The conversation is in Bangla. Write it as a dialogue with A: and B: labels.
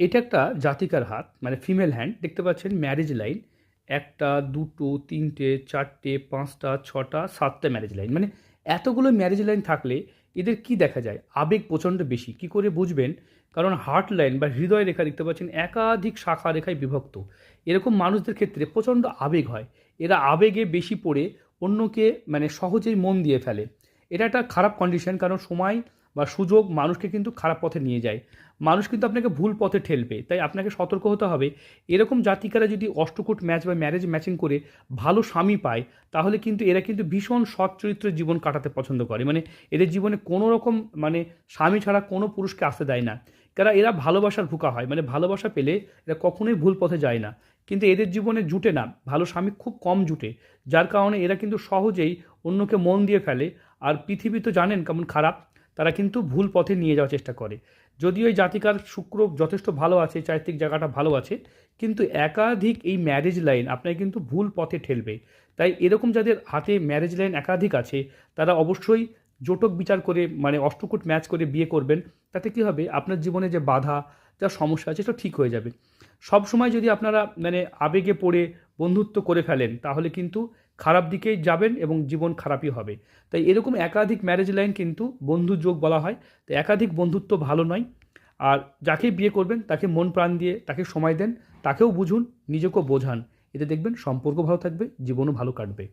A: এটা একটা জাতিকার হাত, মানে ফিমেল হ্যান্ড দেখতে পাচ্ছেন, ম্যারেজ লাইন। একটা, দুটো, তিনটে, চারটে, পাঁচটা, ছটা, সাতটা ম্যারেজ লাইন। মানে এতগুলো ম্যারেজ লাইন থাকলে এদের কি দেখা যায়? আবেগ প্রচণ্ড বেশি। কি করে বুঝবেন? কারণ হার্ট লাইন বা হৃদয় রেখা দেখতে পাচ্ছেন একাধিক শাখা রেখায় বিভক্ত। এরকম মানুষদের ক্ষেত্রে প্রচণ্ড আবেগ হয়। এরা আবেগে বেশি পড়ে অন্যকে মানে সহজেই মন দিয়ে ফেলে। এটা একটা খারাপ কন্ডিশন, কারণ সময় বা সুযোগ মানুষকে কিন্তু খারাপ পথে নিয়ে যায়। মানুষ কিন্তু আপনাকে ভুল পথে ঠেলবে, তাই আপনাকে সতর্ক হতে হবে। এরকম জাতিকারা যদি অষ্টকূট ম্যাচ বা ম্যারেজ ম্যাচিং করে ভালো স্বামী পায়, তাহলে কিন্তু এরা কিন্তু ভীষণ সৎ চরিত্রের জীবন কাটাতে পছন্দ করে। মানে এদের জীবনে কোনো রকম মানে স্বামী ছাড়া কোনো পুরুষকে আসতে দেয় না। কারণ এরা ভালোবাসার ভুকা হয়, মানে ভালোবাসা পেলে এরা কখনোই ভুল পথে যায় না। কিন্তু এদের জীবনে জুটে না, ভালো স্বামী খুব কম জুটে। যার কারণে এরা কিন্তু সহজেই অন্যকে মন দিয়ে ফেলে। আর পৃথিবী তো জানেন কেমন খারাপ, তারা কিন্তু ভুল পথে নিয়ে যাওয়ার চেষ্টা করে। যদিও এই জাতিকার শুক্র যথেষ্ট ভালো আছে, চারিত্রিক জায়গাটা ভালো আছে, কিন্তু একাধিক এই ম্যারেজ লাইন আপনাকে কিন্তু ভুল পথে ঠেলবে। তাই এরকম যাদের হাতে ম্যারেজ লাইন একাধিক আছে, তারা অবশ্যই জোটক বিচার করে, মানে অষ্টকূট ম্যাচ করে বিয়ে করবেন। তাতে কি হবে, আপনার জীবনে যে বাধা, যা সমস্যা আছে, সেটা ঠিক হয়ে যাবে। সব সময় যদি আপনারা মানে আবেগে পড়ে বন্ধুত্ব করে ফেলেন, তাহলে কিন্তু খারাপ দিকেই যাবেন এবং জীবন খারাপই হবে। তাই এরকম একাধিক ম্যারেজ লাইন কিন্তু বন্ধু যোগ বলা হয়। তো একাধিক বন্ধুত্ব ভালো নয়। আর যাকে বিয়ে করবেন তাকে মন প্রাণ দিয়ে তাকে সময় দেন, তাকেও বুঝুন, নিজেকেও বোঝান। এতে দেখবেন সম্পর্ক ভালো থাকবে, জীবনও ভালো কাটবে।